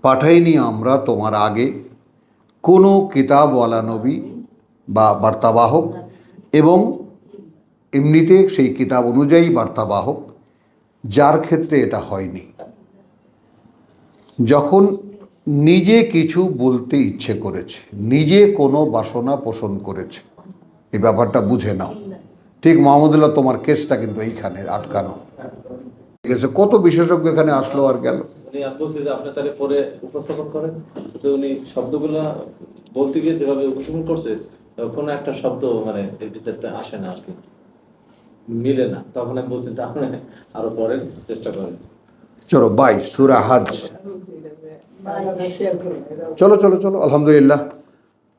পাঠাইনি আমরা তোমার আগে কোনো কিতাবওয়ালা নবী বা বার্তাবাহক, এবং এমনিতে সেই কিতাব অনুযায়ী বার্তাবাহক, যার ক্ষেত্রে এটা হয়নি। যখন নিজে কিছু বলতে ইচ্ছে করেছে, নিজে কোনো বাসনা পোষণ করেছে, এই ব্যাপারটা বুঝে নাও। ঠিক মোহাম্মদুল্লাহ, তোমার কেসটা কিন্তু এইখানে আটকানো। ঠিক আছে, কত বিশেষজ্ঞ এখানে আসলো আর গেল। আপনি তাহলে পরে উপস্থাপন করেন, উনি শব্দগুলো বলতে গিয়ে যেভাবে উপস্থাপন করছে, কোনো একটা শব্দ মানে এর ভিতরতে আসে না আর কি, মিলে না। তখন আমি বলছি আপনি আরো পরের চেষ্টা করেন। চলো 22 সূরা হজ। চলো চলো চলো। আলহামদুলিল্লাহ।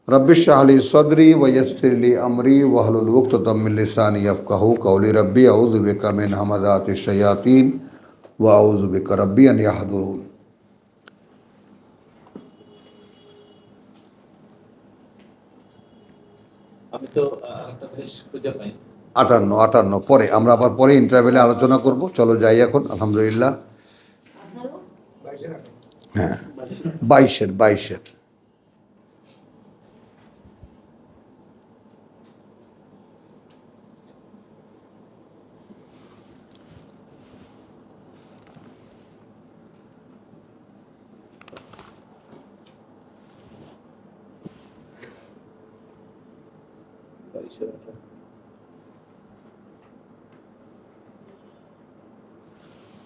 রব্বিশ ইশরাহ লি সদরি ওয়া ইয়াসসির লি আমরি ওয়াহলুল উকতাতাম মিন লিসানি ইয়াফকাহু কওলি। রব্বি আউযু বিকা মিন হামাযাতিশ শায়াতিন ওয়া আউযু বিকা রব্বি আন ইয়াহদুরুন। আমি তো একটা জিনিস খুঁজে পাই 58 পরে আমরা আবার পরে ইন্টারভেলে আলোচনা করব। চলো যাই এখন। আলহামদুলিল্লাহ। হ্যাঁ, 22-এর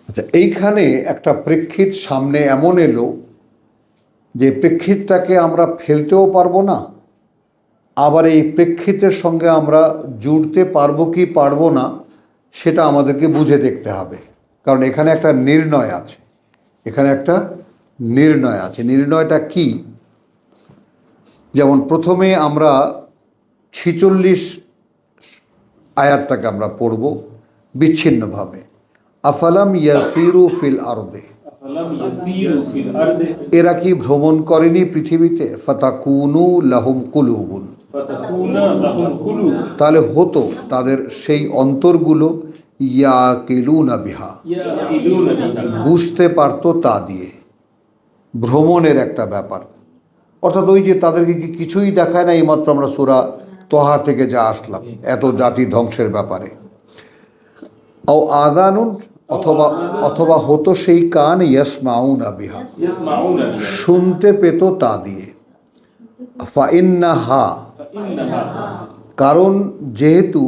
আচ্ছা, এইখানে একটা প্রেক্ষিত সামনে এমন এলো যে প্রেক্ষিতটাকে আমরা ফেলতেও পারবো না, আবার এই প্রেক্ষিতের সঙ্গে আমরা জুড়তে পারবো কি পারবো না সেটা আমাদেরকে বুঝে দেখতে হবে। কারণ এখানে একটা নির্ণয় আছে, এখানে একটা নির্ণয় আছে। নির্ণয়টা কি? যেমন প্রথমে আমরা 46 আয়াতটাকে আমরা পড়ব বিচ্ছিন্নভাবে। আফালাম ইয়াসিরু ফিল আরদে, এরা কি ভ্রমণ করেনি পৃথিবীতে? ফাতাকুনু লাহুম কুলুবুন, তাহলে হতো তাদের সেই অন্তরগুলো, ইয়াকিলুনা বিহা, বুঝতে পারতো তা দিয়ে। ভ্রমণের একটা ব্যাপার, অর্থাৎ ওই যে তাদেরকে কি কিছুই দেখায় না। এইমাত্র আমরা সূরা তহা থেকে যা আসলাম এত জাতি ধ্বংসের ব্যাপারে। ও আযানুন, অথবা অথবা হতো সেই কান, ইয়াসমাউনা বিহা, শুনতে পেত তা দিয়ে। ফাইন্নাহা, কারণ যেহেতু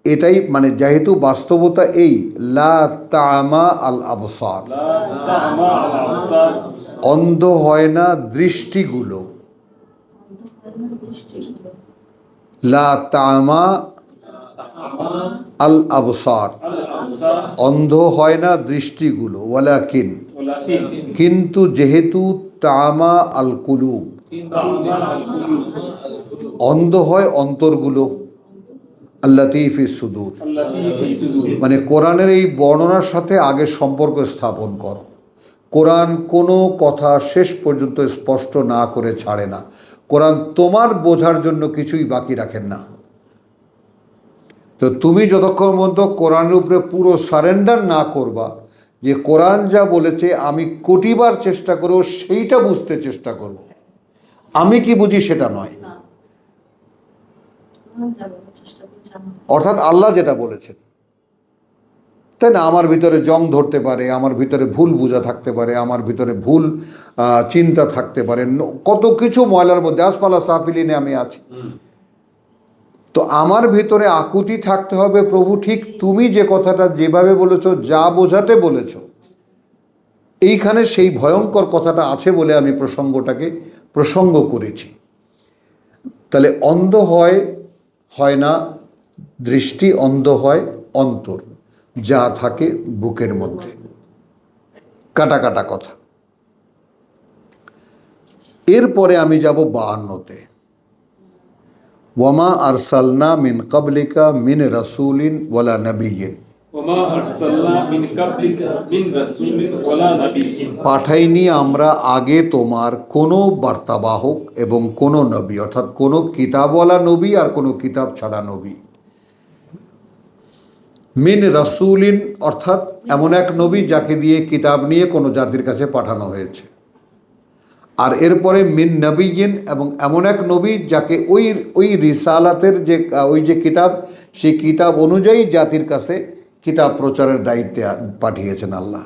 এটাই মানে যেহেতু বাস্তবতা এই, লা তামা আল আবসার, অন্ধ হয় না দৃষ্টিগুলো। লা তামা আল আবসার, অন্ধ হয় না দৃষ্টিগুলো। ওয়ালাকিন, কিন্তু যেহেতু তামা আল কুলুব, অন্ধ হয় অন্তরগুলো। আল্লাতী ফি সুদূর, মানে কোরআনের এই বর্ণনার সাথে আগে সম্পর্ক স্থাপন করো। কোরআন কোনো কথা শেষ পর্যন্ত স্পষ্ট না করে ছাড়ে না। কোরআন তোমার বোঝার জন্য কিছুই বাকি রাখেন না। তো তুমি যতক্ষণ পর্যন্ত কোরআনের উপরে পুরো সারেন্ডার না করবা, যে কোরআন যা বলেছে আমি কোটিবার চেষ্টা করব সেইটা বুঝতে চেষ্টা করব, আমি কি বুঝি সেটা নয়। অর্থাৎ আল্লাহ যেটা বলেছেন, তাই না? আমার ভিতরে জং ধরতে পারে, আমার ভিতরে ভুল বোঝা থাকতে পারে, আমার ভিতরে ভুল চিন্তা থাকতে পারে, কত কিছু ময়লার মধ্যে আসফালা সাফিলিনে আমি আছি। তো আমার ভিতরে আকুতি থাকতে হবে, প্রভু ঠিক তুমি যে কথাটা যেভাবে বলেছ, যা বোঝাতে বলেছ, এইখানে সেই ভয়ঙ্কর কথাটা আছে বলে আমি প্রসঙ্গটাকে প্রসঙ্গ করেছি। তাহলে অন্ধ হয় না দৃষ্টি, অন্ধ হয় অন্তর, যা থাকে বুকের মধ্যে। কাটা কাটা কথা। এরপরে আমি যাব 52-তে। ওয়ামা আরসালনা মিন ক্বাবলিকা মিন রাসূলিন ওয়ালা নাবিয়্যিন, পাঠাইনি আমরা আগে তোমার কোনো বার্তাবাহক এবং কোনো নবী, অর্থাৎ কোনো কিতাবওয়ালা নবী আর কোনো কিতাব ছাড়া নবী। মিন রাসূলিন, অর্থাৎ এমন এক নবী যাকে দিয়ে কিতাব নিয়ে কোনো জাতির কাছে পাঠানো হয়েছে। আর এরপরে মিন নবীন, এবং এমন এক নবী যাকে ওই রিসালাতের যে ওই যে কিতাব, সেই কিতাব অনুযায়ী জাতির কাছে কিতাব প্রচারের দায়িত্বে পাঠিয়েছেন আল্লাহ।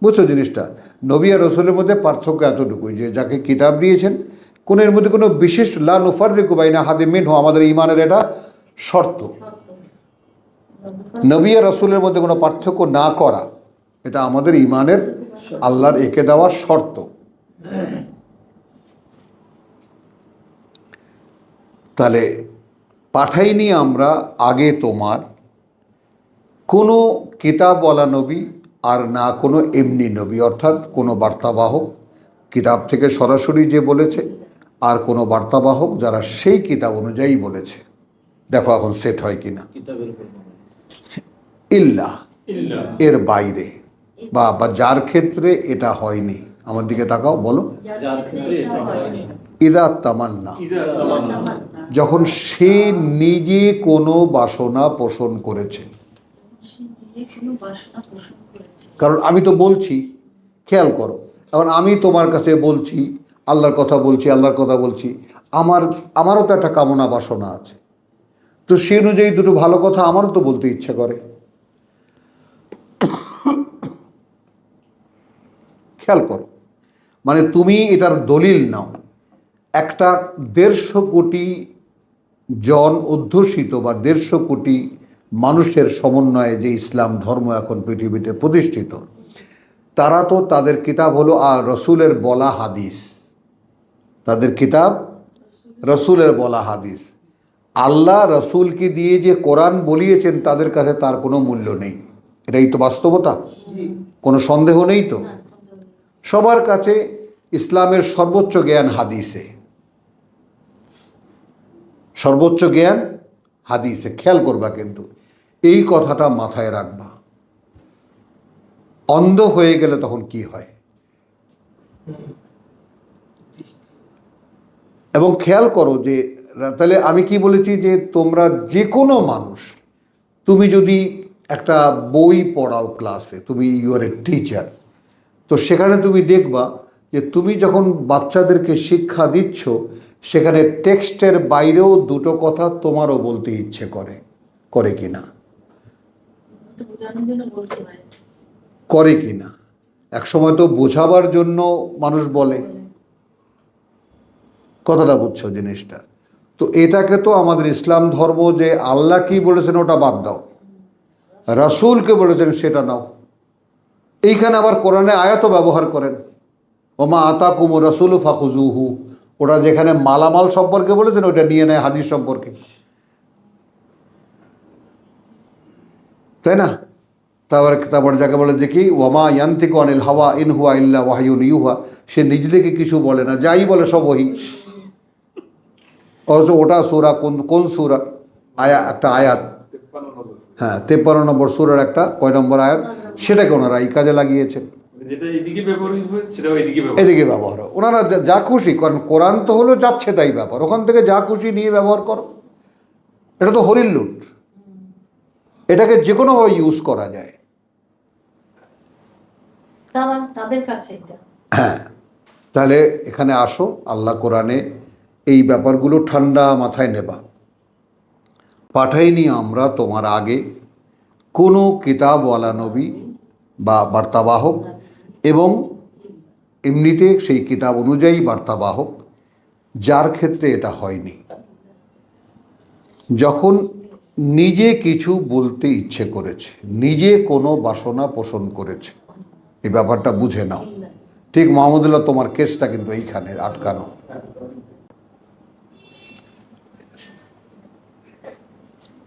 বুঝছো জিনিসটা? নবী আর রসুলের মধ্যে পার্থক্য এতটুকুই যে যাকে কিতাব দিয়েছেন, কোনো এর মধ্যে কোনো বিশেষ লা নুফাররিকু বাইনা আহাদিম মিনহুম, আমাদের ঈমানের এটা শর্ত। নবী আর রসুলের মধ্যে কোনো পার্থক্য না করা, এটা আমাদের ঈমানের আল্লাহর একে দেওয়ার শর্ত। তাহলে পাঠাইনি আমরা আগে তোমার কোনো কিতাবওয়ালা নবী, আর না কোনো এমনি নবী, অর্থাৎ কোনো বার্তাবাহক কিতাব থেকে সরাসরি যে বলেছে, আর কোনো বার্তাবাহক যারা সেই কিতাব অনুযায়ী বলেছে। দেখো এখন সেট হয় কিনা। কিতাবের উপর ইল্লা, এর বাইরে বা যার ক্ষেত্রে এটা হয়নি। আমার দিকে তাকাও, বলো। যার ক্ষেত্রে এটা হয়নি। ইদা তামান্না, যখন সে নিজে কোনো বাসনা পোষণ করেছে। কারণ আমি তো বলছি, খেয়াল করো, এখন আমি তোমার কাছে বলছি, আল্লাহর কথা বলছি, আমারও তো একটা কামনা বাসনা আছে, তো সে অনুযায়ী দুটো ভালো কথা আমারও তো বলতে ইচ্ছা করে। খেয়াল করো, মানে তুমি এটার দলিল নাও। একটা 150 কোটি জন অধ্যুষিত বা 150 কোটি মানুষের সমন্বয়ে যে ইসলাম ধর্ম এখন পৃথিবীতে প্রতিষ্ঠিত, তারা তো তাদের কিতাব হলো রসুলের বলা হাদিস। তাদের কিতাব রসুলের বলা হাদিস। আল্লাহ রসুলকে দিয়ে যে কোরআন বলিয়েছেন, তাদের কাছে তার কোনো মূল্য নেই। এটাই তো বাস্তবতা, কোনো সন্দেহ নেই তো। সবার কাছে ইসলামের সর্বোচ্চ জ্ঞান হাদিসে, সর্বোচ্চ জ্ঞান হাদিসে। খেয়াল করবা কিন্তু, এই কথাটা মাথায় রাখবা। অন্ধ হয়ে গেলে তখন কি হয়। এবং খেয়াল করো যে, তাহলে আমি কি বলেছি যে তোমরা যে কোনো মানুষ, তুমি যদি একটা বই পড়াও ক্লাসে, তুমি ইউর এ টিচার, তো সেখানে তুমি দেখবা যে তুমি যখন বাচ্চাদেরকে শিক্ষা দিচ্ছ, সেখানে টেক্সটের বাইরেও দুটো কথা তোমারও বলতে ইচ্ছে করে কি না? করে কি না? একসময় তো বোঝাবার জন্য মানুষ বলে। কথাটা বুঝছো জিনিসটা? তো এটাকে তো আমাদের ইসলাম ধর্ম যে আল্লাহ কি বলেছেন ওটা বাদ দাও, রাসূলকে বলেছেন সেটা নাও। এইখানে আবার কোরআনে আয়াতও ব্যবহার করেন, ওমা আতাকুম রাসূলু ফাখুযুহু। ওরা যেখানে মালামাল সম্পর্কে বলেছেন, ওটা নিয়ে নেয় হাদিস সম্পর্কে, তাই না? তারপর যাকে বলে যে কি, ওয়ামা ইয়ান্তিকু আনিল হাওয়া ইন হুয়া ইল্লা ওয়াহয়ুন ইউহা। সে নিজে থেকে কিছু বলে না, যাই বলে সব ওহী। অথচ ওটা সূরা, কোন সূরা? একটা আয়াত, হ্যাঁ 53 নম্বর সূরার একটা কয় নম্বর আয়াত, সেটাকে ওনারা এই কাজে লাগিয়েছেন। এদিকে ব্যবহার হয় ওনারা যা খুশি, কারণ কোরআন তো হলো যাচ্ছে তাই ব্যাপার, ওখান থেকে যা খুশি নিয়ে ব্যবহার করো। এটা তো হরির লুট, এটাকে যে কোনোভাবে ইউজ করা যায়। তাদের কাছে এটা। হ্যাঁ, তাহলে এখানে আসো, আল্লাহ কোরআনে এই ব্যাপারগুলো ঠান্ডা মাথায় নেবা। পাঠাইনি আমরা তোমার আগে কোনো কিতাবওয়ালা নবী বা বার্তাবাহক, এবং এমনিতে সেই কিতাব অনুযায়ী বার্তাবাহক, যার ক্ষেত্রে এটা হয়নি। যখন নিজে কিছু বলতে ইচ্ছে করেছে, নিজে কোনো বাসনা পোষণ করেছে, এই ব্যাপারটা বুঝে নাও। ঠিক মাহমুদুল্লাহ, তোমার কেসটা কিন্তু এইখানে আটকানো।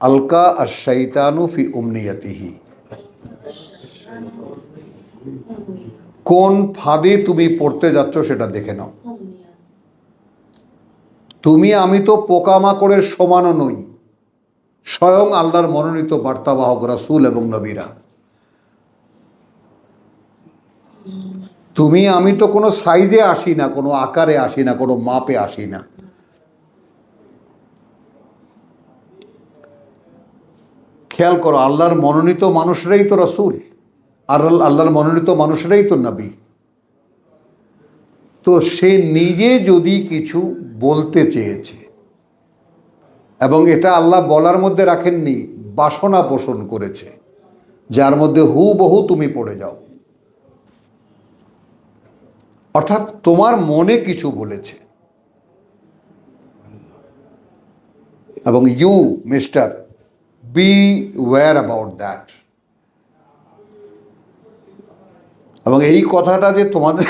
আলকা আশ-শাইতানু ফি উমনিয়াতিহি, কোন ফাঁদে তুমি পড়তে যাচ্ছ সেটা দেখে নাও। আমি তো পোকামাকড়ের সমানও নই, স্বয়ং আল্লাহর মনোনীত বার্তাবাহক রাসূল এবং নবীরা। আমি তো কোনো সাইজে আসি না, কোনো আকারে আসি না, কোনো মাপে আসি না। খেয়াল করো, আল্লাহর মনোনীত মানুষরাই তো রাসূল, আর আল্লাহর মনোনীত মানুষরাই তো নবী। তো সে নিজে যদি কিছু বলতে চেয়েছে এবং এটা আল্লাহ বলার মধ্যে রাখেননি, বাসনা পোষণ করেছে, যার মধ্যে হুবহু তুমি পড়ে যাও, অর্থাৎ তোমার মনে কিছু বলেছে এবং you must be aware about that. এবং এই কথাটা যে তোমাদের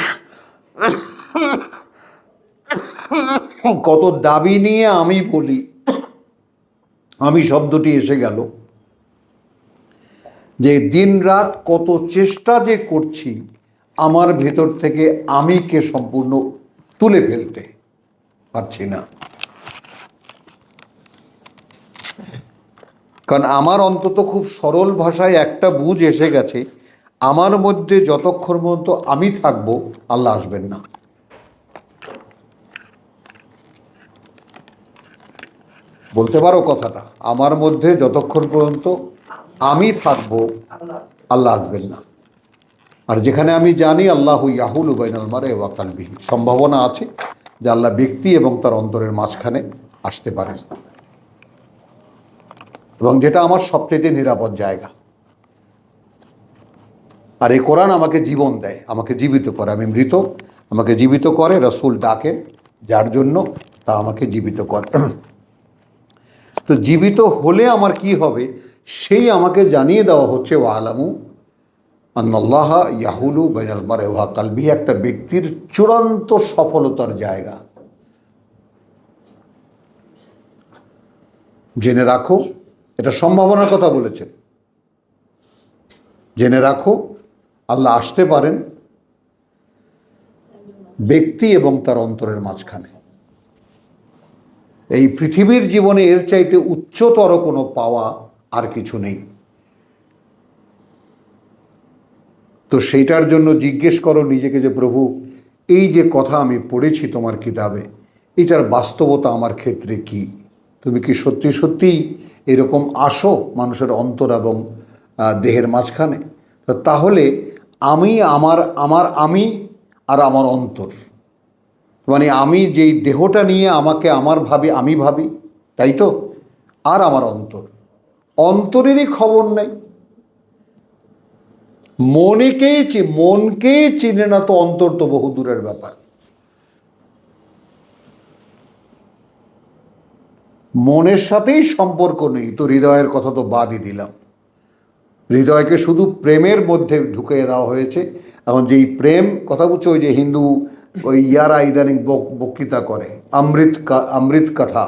কত দাবি নিয়ে আমি বলি, আমি শব্দটি এসে গেল, যে দিন রাত কত চেষ্টা যে করছি আমার ভেতর থেকে আমিকে সম্পূর্ণ তুলে ফেলতে পারছি না। কারণ আমার অন্তত খুব সরল ভাষায় একটা বুঝ এসে গেছে, আমার মধ্যে যতক্ষণ পর্যন্ত আমি থাকব আল্লাহ আসবেন না। বলতে পারো কথাটা, আমার মধ্যে যতক্ষণ পর্যন্ত আমি থাকব আল্লাহ আসবেন না। আর যেখানে আমি জানি আল্লাহু ইয়াহুলু বাইনাল মারই ওয়া কলবিহি, সম্ভাবনা আছে যে আল্লাহ ব্যক্তি এবং তার অন্তরের মাঝখানে আসতে পারেন, এবং যেটা আমার সবচেয়ে নিরাপদ জায়গা। আর এই কোরআন আমাকে জীবন দেয়, আমাকে জীবিত করে। আমি মৃত, আমাকে জীবিত করে, রসুল ডাকেন যার জন্য, তা আমাকে জীবিত করে। তো জীবিত হলে আমার কি হবে সেই আমাকে জানিয়ে দেওয়া হচ্ছে, ওয়া আলামু আন্নাল্লাহ ইয়াহুলু বাইনাল মারই ওয়া কলবিহি, একটা ব্যক্তির চূড়ান্ত সফলতার জায়গা। জেনে রাখো, এটা সম্ভাবনার কথা বলেছেন, জেনে রাখো আল্লাহ আসতে পারেন ব্যক্তি এবং তার অন্তরের মাঝখানে। এই পৃথিবীর জীবনে এর চাইতে উচ্চতর কোনো পাওয়া আর কিছু নেই। তো সেইটার জন্য জিজ্ঞেস করো নিজেকে যে প্রভু, এই যে কথা আমি পড়েছি তোমার কিতাবে, এটার বাস্তবতা আমার ক্ষেত্রে কি? তুমি কি সত্যি সত্যিই এরকম আসো মানুষের অন্তর এবং দেহের মাঝখানে? তাহলে আমি আমি আর আমার অন্তর, মানে আমি যেই দেহটা নিয়ে আমাকে আমি ভাবি, তাই তো, আর আমার অন্তরেরই খবর নেই। মনকেই চিনে না তো অন্তর তো বহু দূরের ব্যাপার। মনের সাথেই সম্পর্ক নেই তো হৃদয়ের কথা তো বাদই দিলাম। হৃদয়কে শুধু প্রেমের মধ্যে ঢুকিয়ে দেওয়া হয়েছে। এখন যেই প্রেম কথা বলছে, ওই যে হিন্দু ওই ইয়ারা ইদানিং বক্তৃতা করে, অমৃত কথা,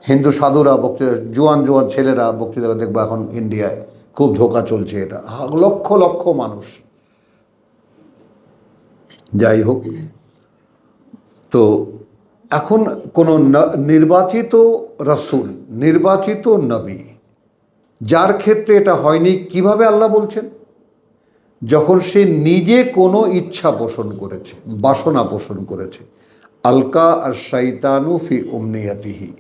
হিন্দু সাধুরা বক্তৃতা, জোয়ান ছেলেরা বক্তৃতা দেখবো এখন ইন্ডিয়ায় খুব ধোঁকা চলছে। এটা লক্ষ লক্ষ মানুষ, যাই হোক। তো এখন কোনো নির্বাচিত রাসূল, নির্বাচিত নবী, যার ক্ষেত্রে এটা হয়নি, কিভাবে আল্লাহ বলছেন? যখন সে নিজে কোনো ইচ্ছা পোষণ করেছে, বাসনা পোষণ করেছে। আলকা আর শাইতানু ফি উমনিয়াতিহি,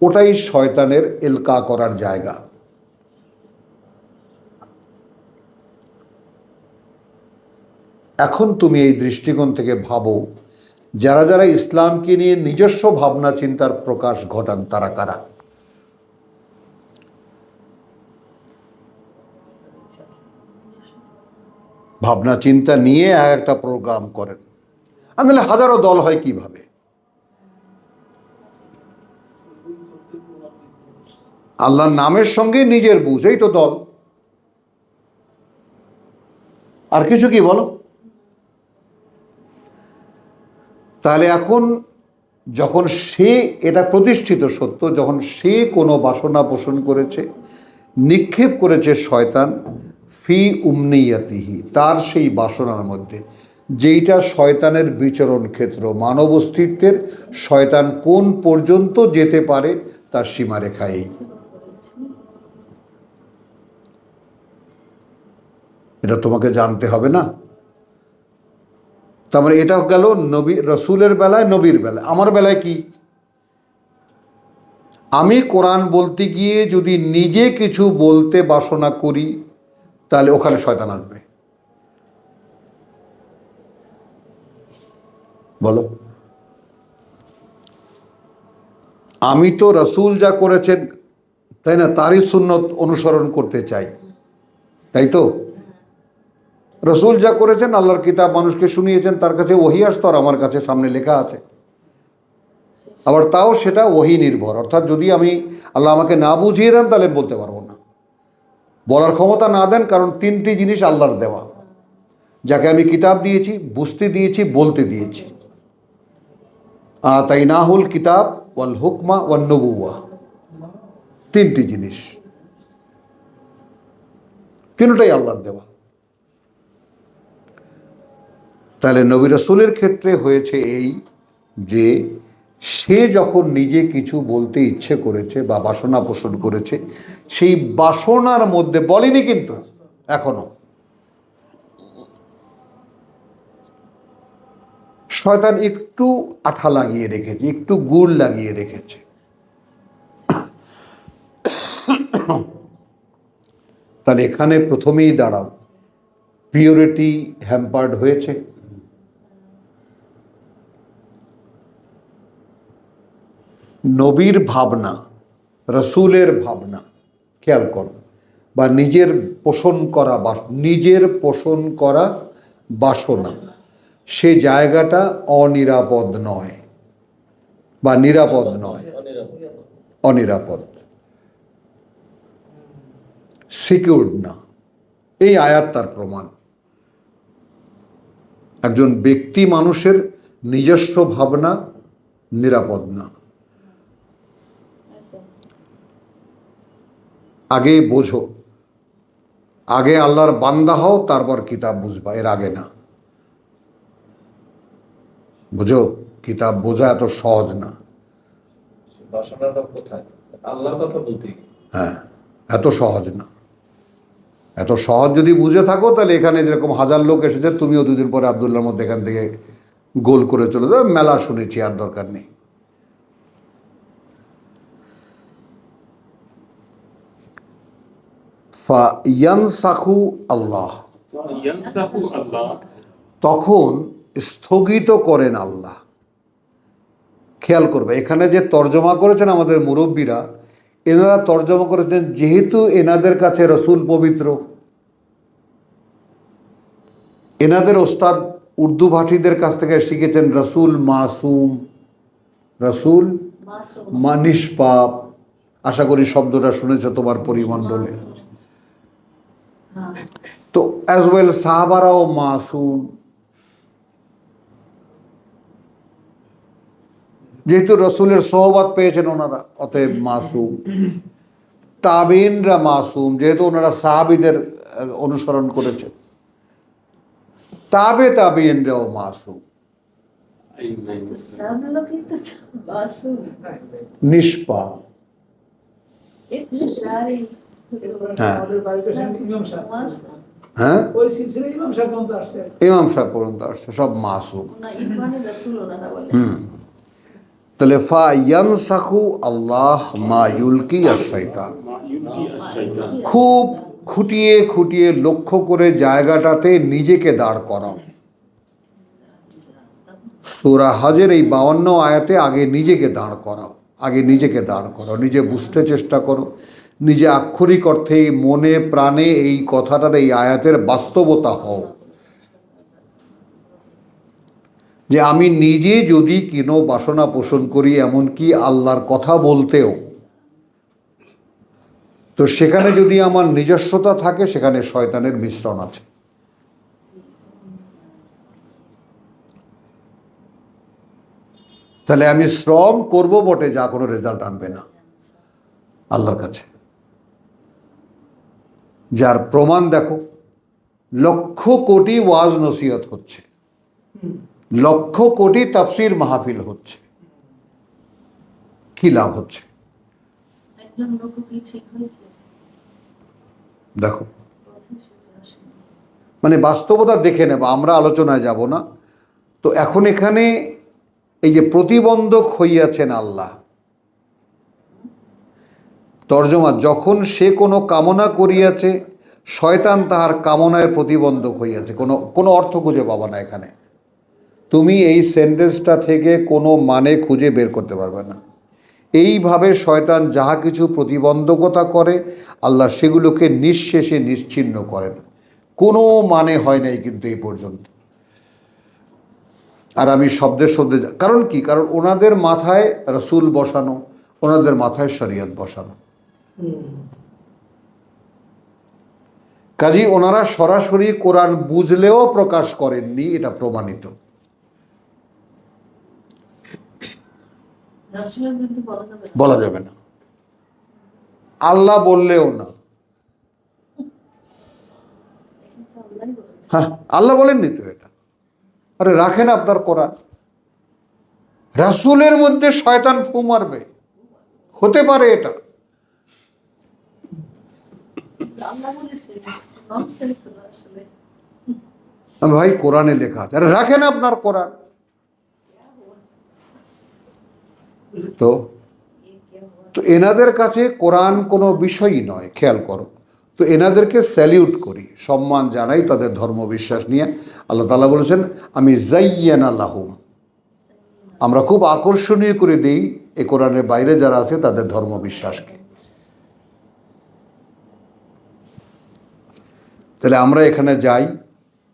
ওটাই শয়তানের এলকা করার জায়গা। এখন তুমি এই দৃষ্টিকোণ থেকে ভাবো, যারা যারা ইসলামকে নিয়ে নিজস্ব ভাবনা চিন্তার প্রকাশ ঘটান তারা কারা? ভাবনা চিন্তা নিয়ে একটা প্রোগ্রাম করেন, তাহলে হাজারো দল হয় কিভাবে? আল্লাহর নামের সঙ্গে নিজের বুঝ, এই তো দল। আর কিছু কি বলো? তাহলে এখন যখন সে, এটা প্রতিষ্ঠিত সত্য, যখন সে কোনো বাসনা পোষণ করেছে, নিক্ষেপ করেছে শয়তান ফি উমনিয়াতিহি, তার সেই বাসনার মধ্যে, যেইটা শয়তানের বিচরণ ক্ষেত্র, মানব অস্তিত্বের শয়তান কোন পর্যন্ত যেতে পারে তার সীমারেখা এই। এটা তোমাকে জানতে হবে না? তার মানে এটা গেল নবী রসুলের বেলায়, নবীর বেলায়। আমার বেলায় কি? আমি কোরআন বলতে গিয়ে যদি নিজে কিছু বলতে বাসনা করি, তাহলে ওখানে শয়তান আসবে। বলো, আমি তো রসুল যা করেছেন তাই না, তারই সুন্নত অনুসরণ করতে চাই, তাই তো? রসুল যা করেছেন, আল্লাহর কিতাব মানুষকে শুনিয়েছেন, তার কাছে ওহী আসতো, আর আমার কাছে সামনে লেখা আছে। আবার তাও সেটা ওহী নির্ভর, অর্থাৎ যদি আমি আল্লাহ আমাকে না বুঝিয়ে দেন তাহলে বলতে পারবো না, বলার ক্ষমতা না দেন, কারণ তিনটি জিনিস আল্লাহর দেওয়া, যাকে আমি কিতাব দিয়েছি, বুঝতে দিয়েছি, বলতে দিয়েছি। আতাইনাহুল কিতাব ওয়াল হুকমা ওয়ান নবুওয়া, তিনটি জিনিস, তিনটাই আল্লাহর দেওয়া। তাহলে নবী রাসূলের ক্ষেত্রে হয়েছে এই যে সে যখন নিজে কিছু বলতে ইচ্ছে করেছে বা বাসনা পোষণ করেছে, সেই বাসনার মধ্যে বলেনি, কিন্তু এখনো শয়তান একটু আঠা লাগিয়ে রেখেছে, একটু গুড় লাগিয়ে রেখেছে। তাহলে এখানে প্রথমেই দাঁড়াও, পিওরিটি হ্যাম্পার্ড হয়েছে। নবীর ভাবনা, রসুলের ভাবনা খেয়াল করো, বা নিজের পোষণ করা বাসনা, সে জায়গাটা অনিরাপদ নয়, বা নিরাপদ নয়, অনিরাপদ, সিকিউরড না। এই আয়াত তার প্রমাণ। একজন ব্যক্তি মানুষের নিজস্ব ভাবনা নিরাপদ না। আগে বোঝো, আগে আল্লাহর বান্দা হও, তারপর কিতাব বুঝবা, এর আগে না। বুঝো, কিতাব বোঝা এত সহজ না। বাসনাটা কোথায়? আল্লাহর কথা বলতে গিয়ে। হ্যাঁ, এত সহজ না। এত সহজ যদি বুঝে থাকো, তাহলে এখানে যেরকম 1000 লোক এসেছে, তুমিও দুদিন পরে আবদুল্লাহর মধ্যে এখান থেকে গোল করে চলে যাবে, মেলা শুনেছি, আর দরকার নেই। ফায়ানসাখু আল্লাহ, তখন স্থগিত করেন আল্লাহ। খেয়াল করবে, এখানে যে তর্জমা করেছেন আমাদের মুরব্বীরা, এনারা তর্জমা করেছেন যেহেতু এনাদের কাছে রসুল পবিত্র, এনাদের ওস্তাদ উর্দু ভাষীদের কাছ থেকে শিখেছেন রসুল মাসুম, রসুল নিষ্পাপ। আশা করি শব্দটা শুনেছ তোমার পরিমণ্ডলে। তো অ্যাজ ওয়েল সাহাবারাও মাসুম, যেহেতু রসুলের সোহবত পেয়েছেন ওনারা, অতএব মাসুম। তাবিনরা মাসুম, যেহেতু ওনারা সাহাবীদের অনুসরণ করেছেন। তাবিনরাও মাসুম, নিষ্পাপ। হ্যাঁ হ্যাঁ, ইমাম সাহেব পর্যন্ত আসছে, সব মাসুম। তাহলে ফায়ানসাখু আল্লাহ মা ইউলকি আশ-শাইতান, খুব খুঁটিয়ে খুঁটিয়ে লক্ষ্য করে জায়গাটাতে নিজেকে দাঁড় করাও। সূরা হজের এই 52 আয়াতে আগে নিজেকে দাঁড় করাও, নিজে বুঝতে চেষ্টা করো, নিজে আক্ষরিক অর্থে মনে প্রাণে এই কথাটার, এই আয়াতের বাস্তবতা হও, যে আমি নিজে যদি কোনো বাসনা পোষণ করি, এমনকি আল্লাহর কথা বলতেও, তো সেখানে যদি আমার নিজস্বতা থাকে, সেখানে শয়তানের মিশ্রণ আছে। তাহলে আমি শ্রম করব বটে, যা কোনো রেজাল্ট আনবে না আল্লাহর কাছে। যার প্রমাণ দেখো, লক্ষ কোটি ওয়াজ নসিহত হচ্ছে, লক্ষ কোটি তাফসির মাহফিল হচ্ছে, কি লাভ হচ্ছে? দেখো, মানে বাস্তবতা দেখে নেব, আমরা আলোচনায় যাব না। তো এখন এখানে এই যে প্রতিবন্ধক হইয়াছেন আল্লাহ, তর্জমা, যখন সে কোনো কামনা করিয়াছে, শয়তান তাহার কামনায় প্রতিবন্ধক হইয়াছে। কোনো অর্থ খুঁজে পাবা না এখানে। তুমি এই সেন্টেন্সটা থেকে কোনো মানে খুঁজে বের করতে পারবে না। এইভাবে শয়তান যাহা কিছু প্রতিবন্ধকতা করে আল্লাহ সেগুলোকে নিঃশেষে নিশ্চিহ্ন করেন। কোনো মানে হয় নাই কিন্তু এই পর্যন্ত। আর আমি শব্দে শব্দে কারণ কি, কারণ ওনাদের মাথায় রাসূল বসানো, ওনাদের মাথায় শরীয়ত বসানো। কাজী ওনারা সরাসরি কোরআন বুঝলেও প্রকাশ করেননি, এটা প্রমাণিত। রাসূলের বিরুদ্ধে বলা যাবে না। বলা যাবে না, আল্লাহ বললেও না। এটা তো আল্লাহই বলেছে। হ্যাঁ, আল্লাহ বলেননি তো এটা। আরে রাখেন আপনার কোরআন, রাসূলের মধ্যে শয়তান ফু মারবে, হতে পারে এটা? আল্লাহ বলেছে, ননসেন্স হলো আসলে। ভাই কোরআনে লেখা আছে, আরে রাখেন আপনার কোরআন। তো তো এনাদের কাছে কোরআন কোনো বিষয়ই নয়, খেয়াল করো। তো এনাদেরকে স্যালিউট করি, সম্মান জানাই তাদের ধর্মবিশ্বাস নিয়ে। আল্লাহ তাআলা বলেছেন, আমি জাইয়ানা লাহুম, আমরা খুব আকর্ষণীয় করে দিই এই কোরআনের বাইরে যারা আছে তাদের ধর্মবিশ্বাসকে। তাহলে আমরা এখানে যাই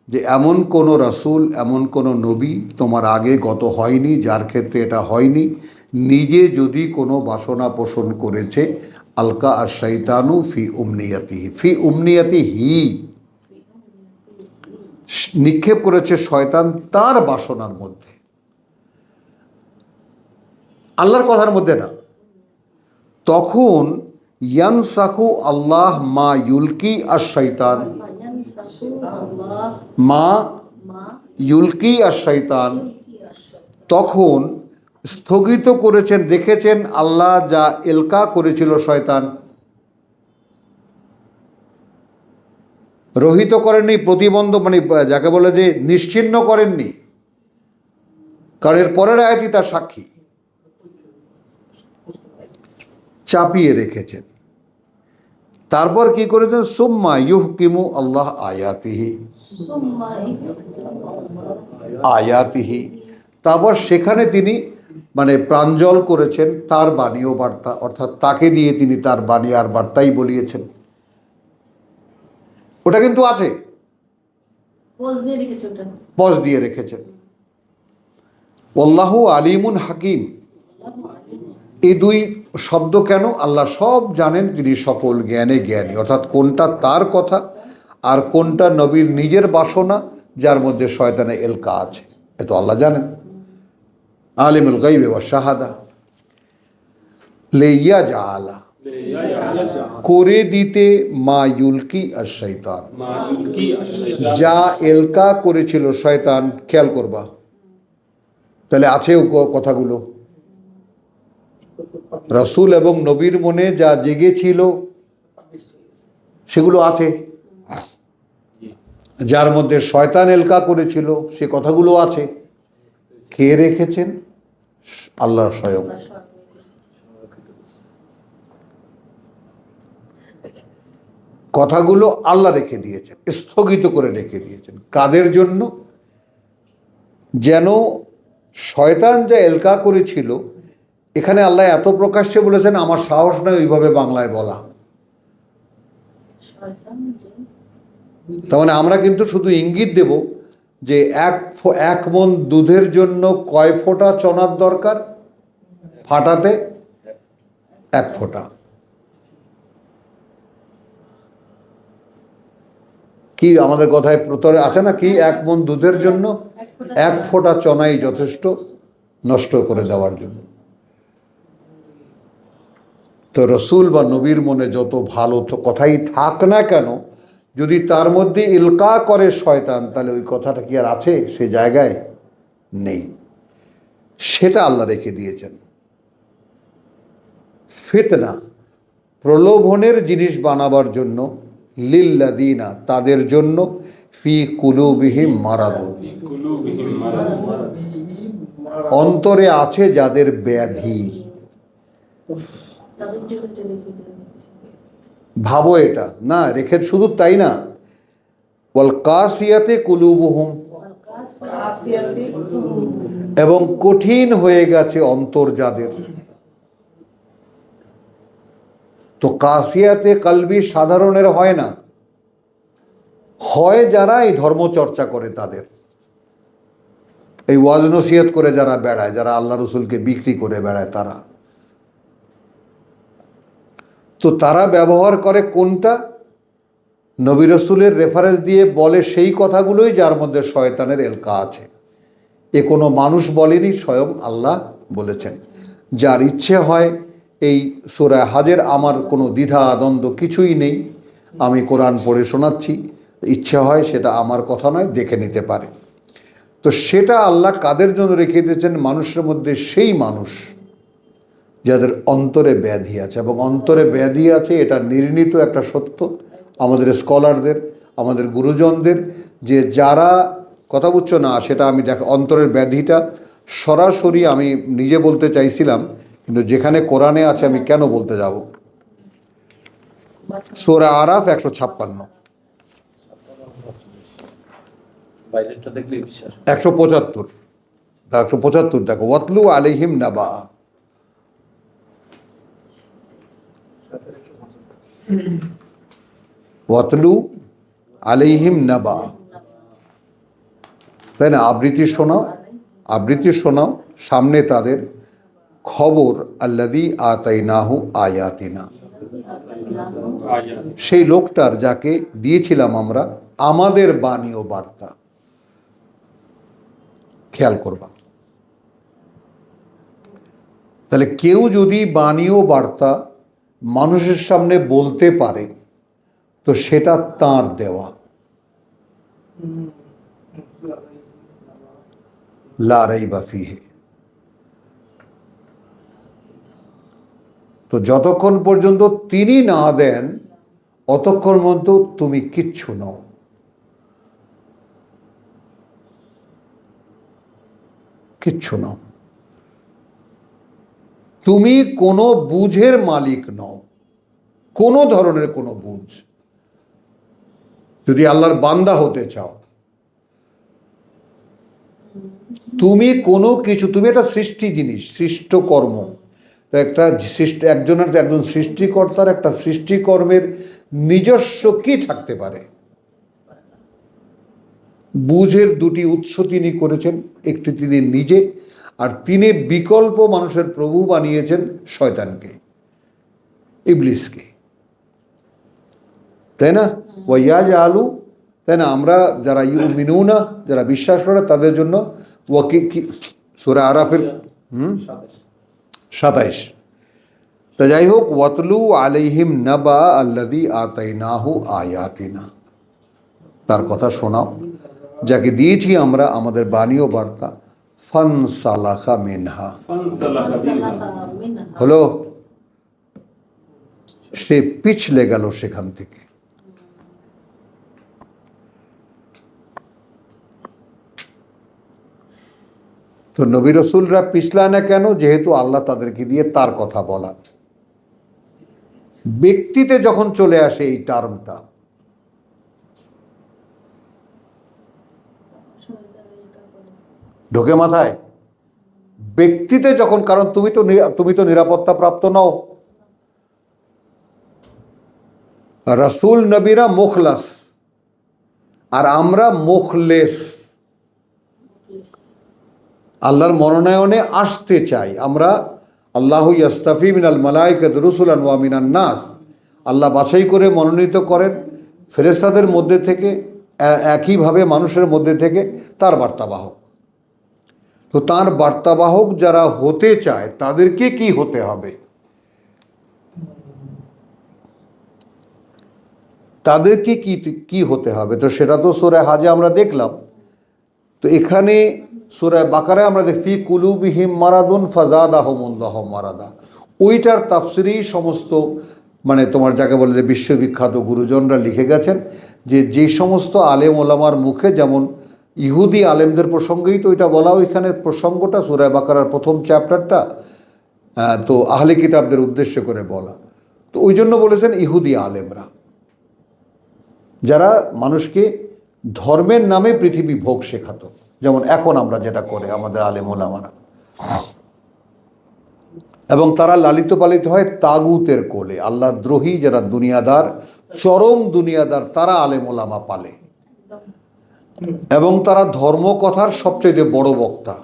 যে এমন কোনো রাসূল, এমন কোনো নবী তোমার আগে গত হয়নি যার ক্ষেত্রে এটা হয়নি। নিজে যদি কোনো বাসনা পোষণ করেছে, আলকা আর শৈতানু ফি উমনিয়াতিহি, ফি উমনিয়াতিহি, নিক্ষেপ করেছে শয়তান তার বাসনার মধ্যে, আল্লাহর কথার মধ্যে না। তখন ইয়ানসাখু আল্লাহ মা ইউলকি আর শৈতান, মা ইউলকি আর শৈতান, তখন স্থগিত করেছেন, দেখেছেন আল্লাহ যা এলকা করেছিল শয়তান। রহিত করেননি, প্রতিবন্ধ মানে যাকে বলে যে নিশ্চিহ্ন করেননি, কারণ এর পরের আয়াতই তার সাক্ষী। চাপিয়ে রেখেছেন। তারপর কি করেছেন, সুম্মা ইউহকিমু আল্লাহ আয়াতিহি, আয়াতিহি, তারপর সেখানে তিনি মানে প্রাঞ্জল করেছেন তার বাণী ও বার্তা, অর্থাৎ তাকে দিয়ে তিনি তার বাণী আর বার্তাই বলিয়েছেন। ওটা কিন্তু আছে, পোজ দিয়ে রেখেছে ওটা। পজ দিয়ে রেখেছেন। আল্লাহু আলিমুন হাকিম, এই দুই শব্দ কেন? আল্লাহ সব জানেন, তিনি সকল জ্ঞানে জ্ঞানী, অর্থাৎ কোনটা তার কথা আর কোনটা নবীর নিজের বাসনা যার মধ্যে শয়তানে এলকা আছে, এ তো আল্লাহ জানেন। আলিমুল গায়বি ওয়াশ শাহাদা, লেইয়া জাআলা, করে দিতে মা ইউলকি আর শয়তান, যা এলকা করেছিল শয়তান। খেয়াল করবা, তাহলে আছেও কথাগুলো, রাসূল এবং নবীর মনে যা জেগেছিল সেগুলো আছে, যার মধ্যে শয়তান এলকা করেছিল সে কথাগুলো আছে। কে রেখেছেন? আল্লাহ স্বয়ং। কথাগুলো আল্লাহ রেখে দিয়েছেন, স্থগিত করে রেখে দিয়েছেন। কাদের জন্য? যেন শয়তান যা এলকা করেছিল, এখানে আল্লাহ এত প্রকাশ্যে বলেছেন, আমার সাহস নয় ওইভাবে বাংলায় বলা। তার মানে আমরা কিন্তু শুধু ইঙ্গিত দেব যে এক মণ দুধের জন্য কয় ফোঁটা চনার দরকার? ফাটাতে 1 ফোঁটা। কি আমাদের কথায় প্রতরে আছে না কি, 1 মণ দুধের জন্য 1 ফোঁটা চনাই যথেষ্ট নষ্ট করে দেওয়ার জন্য। তো রসুল বা নবীর মনে যত ভালো তো কথাই থাক না কেন, যদি তার মধ্যে ইলকা করে শয়তান, তাহলে ওই কথাটা কি আর আছে? সে জায়গায় নেই। সেটা আল্লাহ রেখে দিয়েছেন। ফিতনা, প্রলোভনের জিনিস বানাবার জন্য, লিল্লাযিনা, তাদের জন্য, ফি কুলুবিহিম মারাদুন, অন্তরে আছে যাদের ব্যাধি। ভাবো এটা না রেখে, শুধু তাই না, ওয়াল কাসিয়াতে কুলুবুহুম, এবং কঠিন হয়ে গেছে অন্তর যাদের। তো কাসিয়াতে কলবি সাধারণের হয় না, হয় যারা এই ধর্ম চর্চা করে তাদের, এই ওয়াজ নসিহত করে যারা বেড়ায়, যারা আল্লাহ রসুলকে বিক্রি করে বেড়ায় তারা। তো তারা ব্যবহার করে কোনটা? নবী রসুলের রেফারেন্স দিয়ে বলে সেই কথাগুলোই যার মধ্যে শয়তানের এলকা আছে। এ কোনো মানুষ বলেনি, স্বয়ং আল্লাহ বলেছেন। যার ইচ্ছে হয় এই সূরা হাজের, আমার কোনো দ্বিধা দ্বন্দ্ব কিছুই নেই, আমি কোরআন পড়ে শোনাচ্ছি, ইচ্ছে হয় সেটা আমার কথা নয়, দেখে নিতে পারে। তো সেটা আল্লাহ কাদের জন্য রেখে দিয়েছেন? মানুষের মধ্যে সেই মানুষ যাদের অন্তরে ব্যাধি আছে। এবং অন্তরে ব্যাধি আছে এটা নির্ণীত একটা সত্য আমাদের স্কলারদের, আমাদের গুরুজনদের, যে যারা কথা বুঝছো না সেটা আমি অন্তরের ব্যাধিটা সরাসরি আমি নিজে বলতে চাইছিলাম, কিন্তু যেখানে কোরআনে আছে আমি কেন বলতে যাব। সূরা আরাফ 156, বাইরেটা দেখলেই বিশ্বাস। 175 দেখো, ওয়াতলু আলাইহিম নাবা। ওয়াতলু আলাইহিম নাবা, তাই না? আবৃত্তি শোনাও সামনে তাদের খবর, আল্লাযী আতাইনাহু আয়াতিনা, সেই লোকটার যাকে দিয়েছিলাম আমরা আমাদের বাণী ও বার্তা। খেয়াল করবা, তাহলে কেউ যদি বাণী ও বার্তা মানুষের সামনে বলতে পারে তো সেটা তাঁর দেওয়া, লা রাইবা ফিহি। তো যতক্ষণ পর্যন্ত তিনি না দেন অতক্ষণ পর্যন্ত তুমি কিচ্ছু নও। কিচ্ছু নও, তুমি কোনো বুঝের মালিক নও, কোনো ধরনের কোনো বুঝ। যদি আল্লাহর বান্দা হতে চাও, তুমি কোনো কিছু, তুমি একটা সৃষ্টি জিনিস, সৃষ্ট কর্ম। একটা একজন সৃষ্টিকর্তার একটা সৃষ্টিকর্মের নিজস্ব কি থাকতে পারে? বুঝের দুটি উৎস তিনি করেছেন, একটি তিনি নিজে, আর তিনি বিকল্প মানুষের প্রভু বানিয়েছেন শয়তানকে, ইবলিসকে, তাই না? ওয়াজ আলু, তাই না? আমরা যারা ইউমিনুনা, যারা বিশ্বাস করে তাদের জন্য সূরা আরাফের 27। তা যাই হোক, ওয়াতলু আলাইহিম নাবা আল্লাযী আতাইনাহু আয়াতিনা, তার কথা শোনাও যাকে দিয়েছি আমরা আমাদের বাণী ও বার্তা। ফানসালাখা মিনহা, হলো সে পিছলে গেল সেখান থেকে। তো নবী রসুলরা পিছলা না কেন? যেহেতু আল্লাহ তাদেরকে দিয়ে তার কথা বলা। ব্যক্তিতে যখন চলে আসে এই টার্মটা, ঢোকে মাথায়? ব্যক্তিতে যখন, কারণ তুমি তো নিরাপত্তা প্রাপ্ত নও। রাসূল নবীরা মুখলাস, আর আমরা মুখলেস। আল্লাহর মনোনয়নে আসতে চাই আমরা। আল্লাহু ইয়াস্তাফি মিনাল মালাইকাতি রুসুলান ওয়া মিনান নাস, আল্লাহ বাছাই করে মনোনীত করেন ফেরেশতাদের মধ্যে থেকে, একইভাবে মানুষের মধ্যে থেকে তার বার্তাবাহক। তো তার বার্তাবাহক যারা হতে চায় তাদেরকে কি হতে হবে? তাদেরকে কি হতে হবে? তো সেটা তো সূরা হাজে আমরা দেখলাম। তো এখানে সূরা বাকারায় আমরা দেখি কুলুবিহিম মারাদুন ফাজাদাহুমুল্লাহু মারাদা, ওইটার তাফসিরি সমস্ত, মানে তোমার যাকে বলে যে বিশ্ববিখ্যাত গুরুজনরা লিখে গেছেন যে সমস্ত আলেম ওলামার মুখে, যেমন ইহুদি আলেমদের প্রসঙ্গেই তো এটা বলা, ওইখানে প্রসঙ্গটা সূরা বাকারার প্রথম চ্যাপ্টারটা তো আহলে কিতাবদের উদ্দেশ্য করে বলা। তো ওই জন্য বলেছেন ইহুদি আলেমরা, যারা মানুষকে ধর্মের নামে পৃথিবী ভোগ শেখাতো। যেমন এখন আমরা যেটা করে আমাদের আলেম ওলামারা, এবং তারা লালিত পালিত হয় তাগুতের কোলে। আল্লাহ দ্রোহী যারা দুনিয়াদার, চরম দুনিয়াদার, তারা আলেম ওলামা পালে, একদম এবং তারা ধর্মকথার সবচেয়ে বড় বক্তা।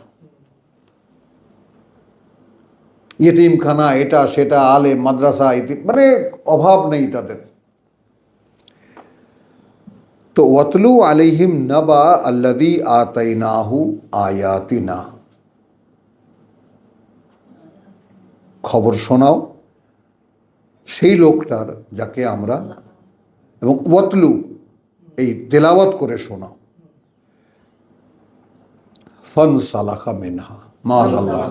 ইয়েতিমখানা, এটা সেটা, আলেম মাদ্রাসা, মানে অভাব নেই তাদের। তো ওয়াতলু আলাইহিম নাবা আল্লাযী আতাইনাহু আয়াতিনা, খবর শোনাও সেই লোকটার যাকে আমরা, এবং ওয়াতলু এই তেলাওয়াত করে শোনাও। ফানসালাখা মিনহা, মাআল্লাহ,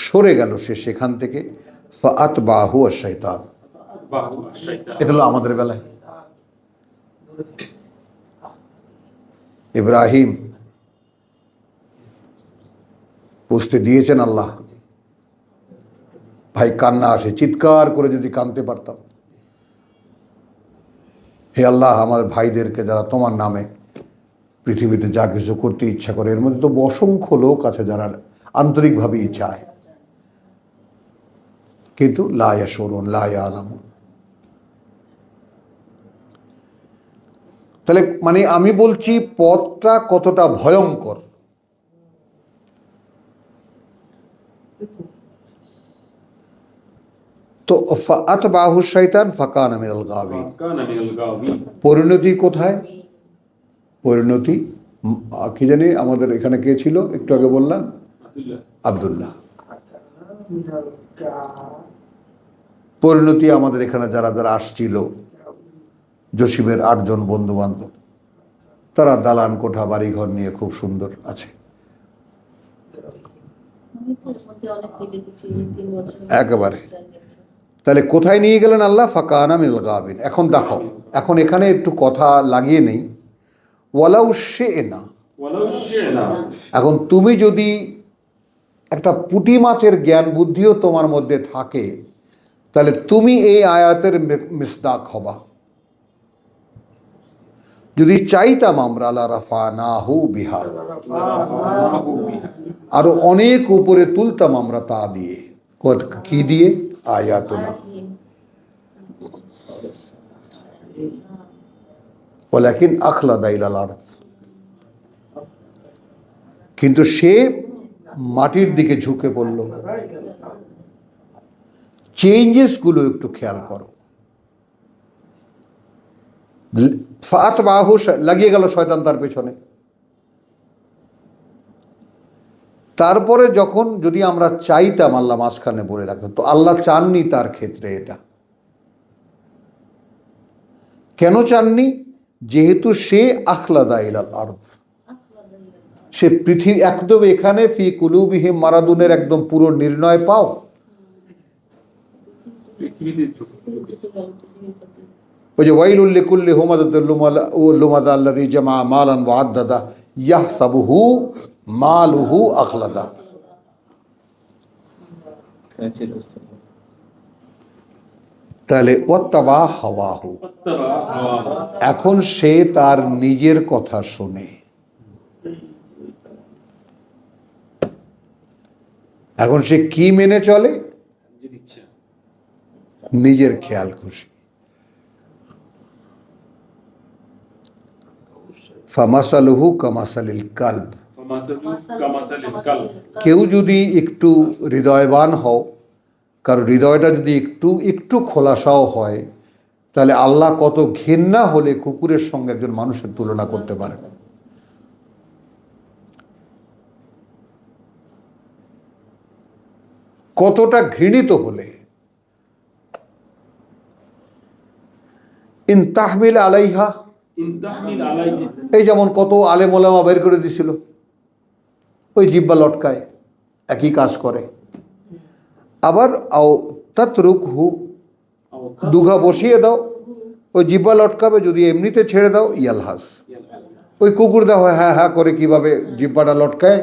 সরে গেল সে সেখান থেকে। ফাআতবাহু আশ-শাইতান, এটা হলো আমাদের বেলায়। ইব্রাহিম বুঝতে দিয়েছেন আল্লাহ, ভাই কান্না আসে, চিৎকার করে যদি কাঁদতে পারতাম, হে আল্লাহ আমার ভাইদেরকে যারা তোমার নামে পৃথিবীতে যা কিছু করতে ইচ্ছা করে, এর মধ্যে তো অসংখ্য লোক আছে যারা আন্তরিকভাবেই চায়, কিন্তু লা ইয়াশুরুন লা ইয়ালামুন। তাহলে মানে আমি বলছি পথটা কতটা ভয়ঙ্কর। তো ফাআতবাহু শাইতান ফাকানা মিনাল গাবিন, পরিণতি কোথায়? পরিণতি কি জানি আমাদের এখানে কে ছিল একটু আগে বললাম, আব্দুল্লাহ। পরিণতি আমাদের এখানে যারা যারা আসছিল, জসিমের 8 জন বন্ধু বান্ধব, তারা দালান কোঠা বাড়িঘর নিয়ে খুব সুন্দর আছে। আমি তো ওর মধ্যে অনেককে দেখেছি 3 বছর একেবারে। তাহলে কোথায় নিয়ে গেলেন আল্লাহ? ফাকানা মিনাল গাবিন। এখন দেখো, এখন এখানে একটু কথা লাগিয়ে নেই, ওয়ালাউ শি'না। এখন তুমি যদি একটা পুঁটি মাছের জ্ঞান বুদ্ধিও তোমার মধ্যে থাকে, তাহলে তুমি এই আয়াতের মিসদাক হবা। যদি চাইতাম আমরা লা রাফানাহু বিহা, আরো অনেক উপরে তুলতাম আমরা তা দিয়ে। কি দিয়ে? আয়াতুনা। ওয়ালাকিন আখলাদা ইলাল আরদ, কিন্তু সে মাটির দিকে ঝুঁকে পড়ল। চেঞ্জেস গুলো একটু খেয়াল করো। ফাআতবাহু, লাগিয়ে গেল শয়তান তার পেছনে। তারপরে যখন যদি আমরা চাইতাম আল্লাহ মাঝখানে বলে রাখতেন, তো আল্লাহ চাননি তার ক্ষেত্রে এটা। কেন চাননি? যেহেতু সে আখলাদা ইলাল আরদ, সে পৃথিবী একদম এখানে ফি কুলুবিহিম মারাদুনের একদম পুরো নির্ণয় পাও। ওই যে ওয়াইলুল লিকুল্লি হুমাযাতিল লুমাযা আল্লাযী জামা মালান ওয়া আদ্দাদা ইয়াহসাবুহু মালুহু আখলাদা। তাহলে ওয়াত্তাবা হাওয়াহু, এখন সে তার নিজের কথা শোনে। এখন সে কি মেনে চলে? নিজের খেয়াল খুশি। ফামাসালুহু কামাসালিল কালব, কেউ যদি একটু হৃদয়বান হও, কারণ হৃদয়টা যদি একটু একটু খোলাসাও হয়, তাহলে আল্লাহ কত ঘৃণা হলে কুকুরের সঙ্গে একজন মানুষের তুলনা করতে পারে। কতটা ঘৃণিত হলে। ইন তাহমিল আলাইহা, এই যেমন কত আলেম ওলামা বের করে দিছিল, ওই জিব্বা লটকায়, একই কাজ করে। আবার আও তাতরুকহু, দুঘা বসিয়ে দাও, ওই জিব্বা লটকাবে, যদি এমনিতে ছেড়ে দাও ইয়ালহাস, ওই কুকুর দাও হ্যাঁ হ্যাঁ করে কিভাবে জিব্বাটা লটকায়,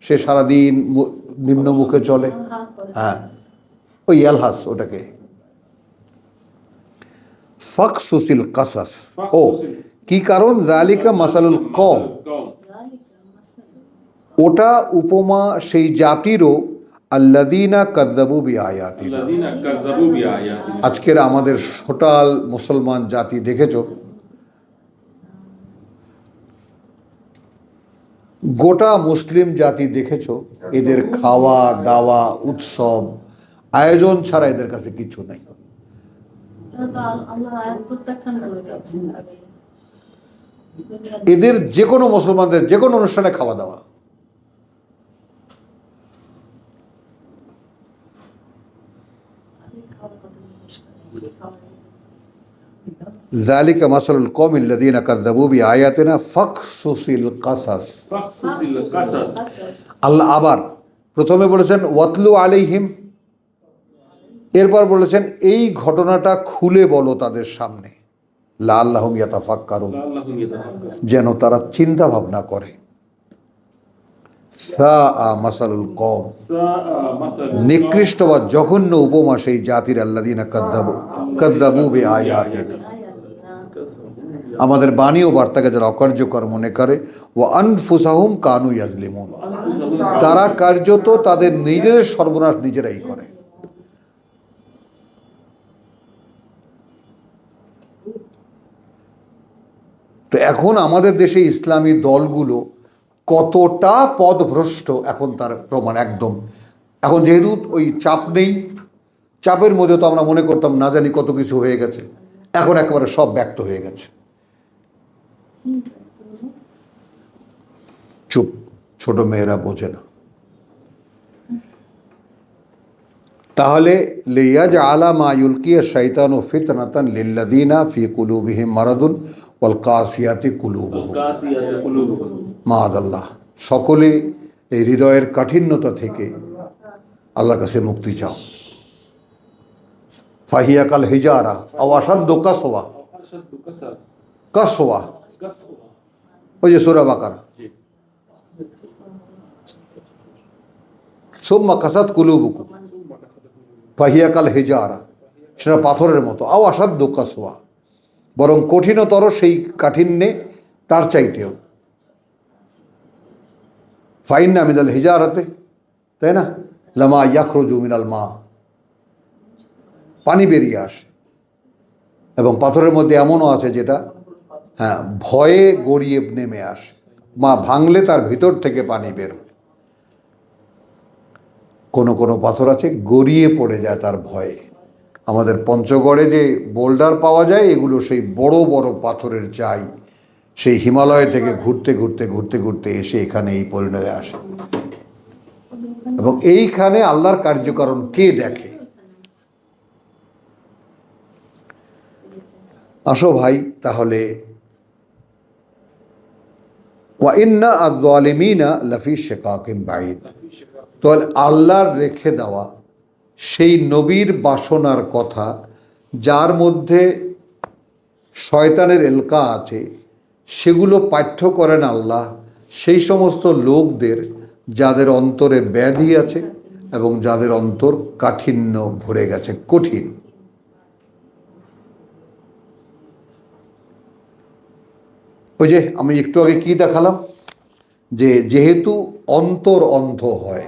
সে সারাদিন নিম্ন মুখে চলে, হ্যাঁ ওই ইয়ালহাস ওটাকে। ফাকসুসিল কাসাস, ও কি কারণ? যালিকা মাসালুল কওম, ওটা উপমা সেই জাতিরও আল্লাযীনা কাযযাবু বিআয়াতিনা। الذين كذبوا بآياتنا আজকের আমাদের টোটাল মুসলমান জাতি দেখেছো, গোটা মুসলিম জাতি দেখেছো, এদের খাওয়া দাওয়া উৎসব আয়োজন ছাড়া এদের কাছে কিছু নেই। তারা তো আল্লাহর আয়াত প্রত্যাখ্যান করে যাচ্ছে আগে। এদের যে কোনো মুসলমানদের যে কোনো অনুষ্ঠানে খাওয়া দাওয়া, আগে খাওয়ার কথা জিজ্ঞেস করে, খাওয়ার যালিকা মাসালুল কওমিল লাযীনা কাযযাবু বিআয়াতিনা ফাকসুসিল কাসাস। فاقصص القصص আল্লাহ আবার প্রথমে বলেছেন ওয়াতলু আলাইহিম, এরপর বলেছেন এই ঘটনাটা খুলে বলো তাদের সামনে, লাআল্লাহুম ইয়াতাফাক্কারুন, لعلهم يتفكرون যেন তারা চিন্তা ভাবনা করে। সাআ মাসালুল কওম, ساء مثل নিকৃষ্ট বা জঘন্য উপমা সেই জাতির আল্লাযীনা কাযযাবু বিআয়াতিনা, আমাদের বাণী ও বার্তাকে যারা অকার্যকর মনে করে, ওয়া আনফুসাহুম কানু ইয়াজলিমুন, তারা কার্যত তাদের নিজেদের সর্বনাশ নিজেরাই করে। তো এখন আমাদের দেশে ইসলামী দলগুলো কতটা পথভ্রষ্ট এখন তার প্রমাণ একদম। এখন যেহেতু ওই চাপ নেই, চাপের মধ্যে তো আমরা মনে করতাম না জানি কত কিছু হয়ে গেছে, এখন একেবারে সব ব্যক্ত হয়ে গেছে। চুপ, ছোট মেয়েরা বোঝে না। তাহলে লিয়াজআলা মা ইউলকিয়া শাইতানু ফিতনাতান লিল্লাযীনা ফি কুলুবিহিম মারাদুন ওয়াল কাসিয়াতি কুলুবুহুম, قاسية قلوبهم মাআদাল্লাহ, সকলে এই হৃদয়ের কাঠিন্যতা থেকে আল্লাহর কাছে মুক্তি চাও। ফাহিয়া কাল হিজারা আও আশাদ্দু কাসওয়া, أشد كسر কাসওয়া قسوة ওই যে সূরা বাকারা, সুম্মা কাসাত কুলুবুকুম ফাহিয়া কাল হিজারা, সেটা পাথরের মতো, আও আশাদ্দু কাসওয়া, বরং কঠিনতর সেই কাঠিন্যে তার চাইতেও। ফাইন্না মিনাল হিজারাতে, তাই না, লামা ইয়াখরুজু মিনাল মা, পানি বেরিয়ে আসে। এবং পাথরের মধ্যে এমনও আছে যেটা ভয়ে গড়িয়ে নেমে আসে, মা ভাঙলে তার ভিতর থেকে পানি বের হয়। কোনো কোনো পাথর আছে গড়িয়ে পড়ে যায় তার ভয়ে। আমাদের পঞ্চগড়ে যে বোল্ডার পাওয়া যায়, এগুলো সেই বড় বড় পাথরের চাই, সেই হিমালয় থেকে ঘুরতে ঘুরতে ঘুরতে ঘুরতে এসে এখানে এই পরিণতে আসে। এবং এইখানে আল্লাহর কার্যকারণ কে দেখে? আসো ভাই, তাহলে ওয়া ইন্না আয-যালিমিনা লাফি শিকাকিন বাঈদ, তাহলে আল্লাহর রেখে দেওয়া সেই নবীর বাসনার কথা, যার মধ্যে শয়তানের এলকা আছে, সেগুলো পাঠ্য করেন আল্লাহ সেই সমস্ত লোকদের যাদের অন্তরে ব্যাধি আছে এবং যাদের অন্তর কাঠিন্য ভরে গেছে, কঠিন। ওই যে আমি একটু আগে কি দেখালাম, যে যেহেতু অন্তর অন্ধ হয়,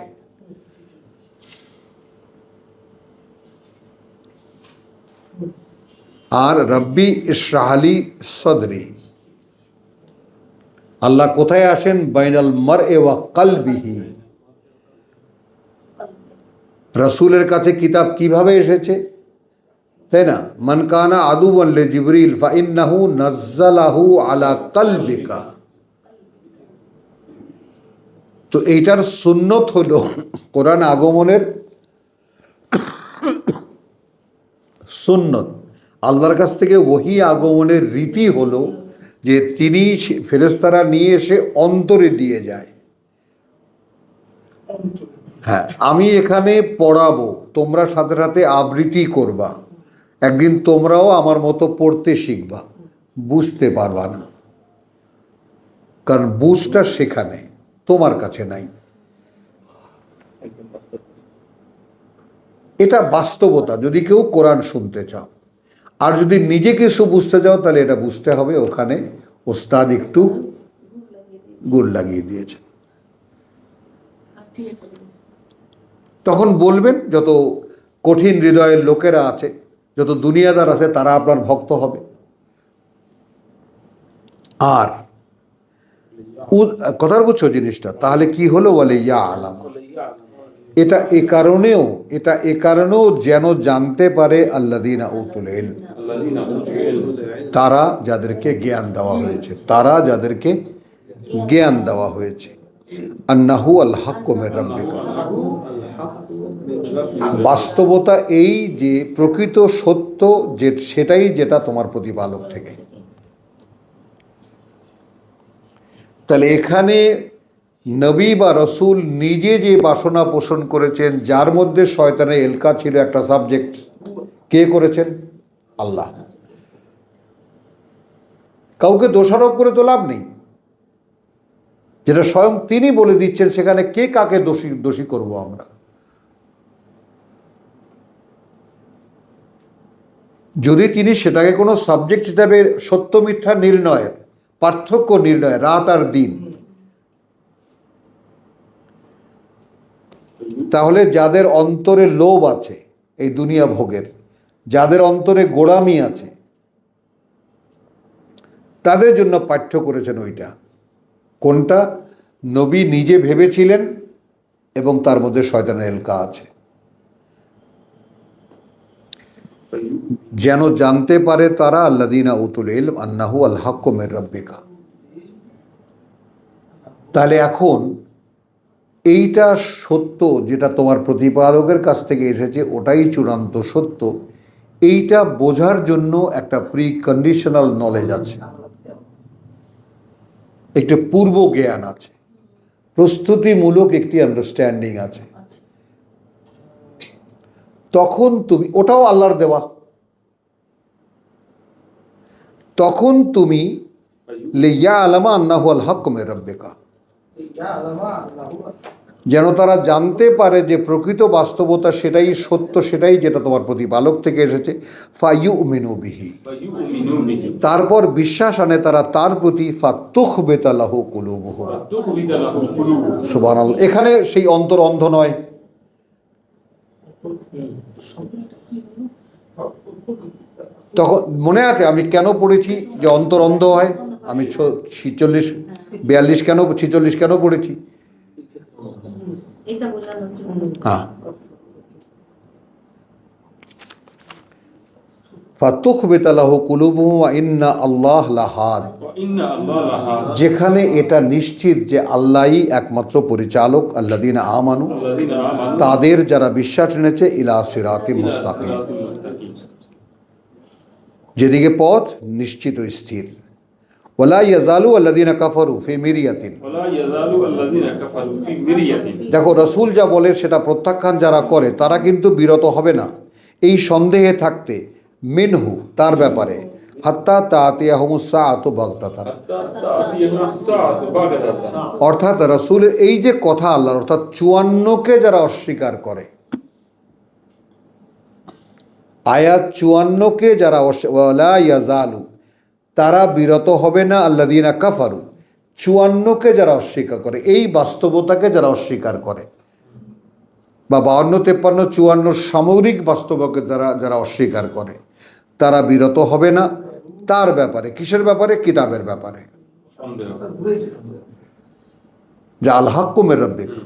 আর রব্বি ইশরাহলি সদরি, আল্লাহ কোথায় আসেন? বাইনাল মারএ ওয়া কলবিহি। রসুলের কাছে কিতাব কিভাবে এসেছে, তাই না? মান কানা আদুওয়ান লিজিবরিল ফাইন্নাহু নাজ্জালাহু আলা কলবিকা। তো এইটার সুন্নত হলো কোরআন আগমনের সুন্নত। আল্লাহর কাছ থেকে ওহী আগমনের রীতি হলো যে তিনি ফেরেশতারা নিয়ে এসে অন্তরে দিয়ে যায়। হ্যাঁ, আমি এখানে পড়াবো, তোমরা সাথে সাথে আবৃত্তি করবা, একদিন তোমরাও আমার মতো পড়তে শিখবা, বুঝতে পারবা না, কারণ বুঝটা সেখানে, তোমার কাছে নাই। একদম বাস্তব। এটা বাস্তবতা। যদি কেউ কোরআন শুনতে চাও, আর যদি নিজে কিছু বুঝতে চাও, তাহলে এটা বুঝতে হবে ওখানে ওস্তাদ একটু গুড় লাগিয়ে দিয়েছে। ঠিক আছে। তখন বলবেন, যত কঠিন হৃদয়ের লোকেরা আছে, যত দুনিয়াদার আছে, তারা আপনার ভক্ত হবে। আর কথার বুঝছো জিনিসটা? তাহলে কি হলো বলে ইয়া আলামা, এটা এ কারণেও যেন জানতে পারে আল্লাযীনা উতুল ইলম, الذين أوتوا العلم তারা যাদেরকে জ্ঞান দেওয়া হয়েছে, আন্নাহু আল হাক্কু মির রাব্বিকা, বাস্তবতা এই যে প্রকৃত সত্য যে সেটাই যেটা তোমার প্রতিপালক থেকে। তাহলে এখানে নবী বা রসুল নিজে যে বাসনা পোষণ করেছেন, যার মধ্যে শয়তানের এলকা ছিল একটা সাবজেক্ট, কে করেছেন? আল্লাহ। কাউকে দোষারোপ করে তো লাভ নেই, যেটা স্বয়ং তিনি বলে দিচ্ছেন, সেখানে কে কাকে দোষী করব আমরা? যদি তিনি সেটাকে কোনো সাবজেক্ট হিসাবে সত্য মিথ্যা নির্ণয়ের, পার্থক্য নির্ণয়, রাত আর দিন, তাহলে যাদের অন্তরে লোভ আছে এই দুনিয়া ভোগের, যাদের অন্তরে গোড়ামি আছে, তাদের জন্য পাঠ্য করেছেন ওইটা। কোনটা? নবী নিজে ভেবেছিলেন এবং তার মধ্যে শয়তানের এলকা আছে, যেন জানতে পারে তারা আল্লাযীনা উতুল ইলম আন্নাহু আল হাক্কু মির রাব্বিকা। তাহলে এখন এইটা সত্য, যেটা তোমার প্রতিপালকের কাছ থেকে এসেছে, ওটাই চূড়ান্ত সত্য, এইটা বোঝার জন্য একটা প্রি কন্ডিশনাল নলেজ আছে, একটা পূর্ব জ্ঞান আছে, প্রস্তুতিমূলক একটি আন্ডারস্ট্যান্ডিং আছে। তখন তুমি, ওটাও আল্লাহর দেওয়া, তখন তুমি লিয়া আলামা আন্নাহু আল হাক্কু মির রাব্বিকা, যেন তারা জানতে পারে যে প্রকৃত বাস্তবতা সেটাই সত্য, সেটাই যেটা তোমার প্রতিপালক থেকে এসেছে। ফায়ুমিনু বিহি, فيؤمنوا به তারপর বিশ্বাস আনে তারা তার প্রতি। ফাতুখবিতা লাহু কুলুবুহুম, فتخبت له قلوبهم সুবহানাল্লাহ। এখানে সেই অন্তর অন্ধ নয়। তখন মনে আছে আমি কেন পড়েছি যে অন্তর অন্ধ হয়? আমি 46 কেন 46 কেন পড়েছি? এটা বোঝানোর জন্য। হ্যাঁ, ফাতুখবিতা লাহু কুলুবুহুম ওয়া ইন্না আল্লাহ লাহাদ, وإن الله لهادي যেখানে এটা নিশ্চিত যে আল্লাহই একমাত্র পরিচালক, আল্লাযীনা আমানু, الذين آمنوا তাদের যারা বিশ্বাস এনেছে, ইলা সিরাতিম إلى মুস্তাকিম, صراط مستقيم যেদিকে পথ নিশ্চিত ও স্থির। ওয়ালা ইয়াজালু আল্লাযীনা কাফারু ফি মিরিয়াতিন, ولا يزال الذين كفروا في مرية দেখো রসুল যা বলে সেটা প্রত্যাখ্যান যারা করে, তারা কিন্তু বিরত হবে না এই সন্দেহে থাকতে, মিনহু, তার ব্যাপারে, হাত্তা তাতিয়াহুমুস সাআতু বাগতাতান, حتى تأتيهم الساعة بغتة অর্থাৎ রসুলের এই যে কথা আল্লাহর, অর্থাৎ 54কে যারা অস্বীকার করে, আয়াত 54কে যারা ওয়ালা ইয়াজালু, তারা বিরত হবে না, আল্লাযীনা কাফারু, 54কে যারা অস্বীকার করে, এই বাস্তবতাকে যারা অস্বীকার করে, বা 52, 53, 54 সামগ্রিক বাস্তবকে যারা অস্বীকার করে, তারা বিরত হবে না তার ব্যাপারে। কিসের ব্যাপারে? কিতাবের ব্যাপারে, যে আল হাক্কু মির রাব্বিকা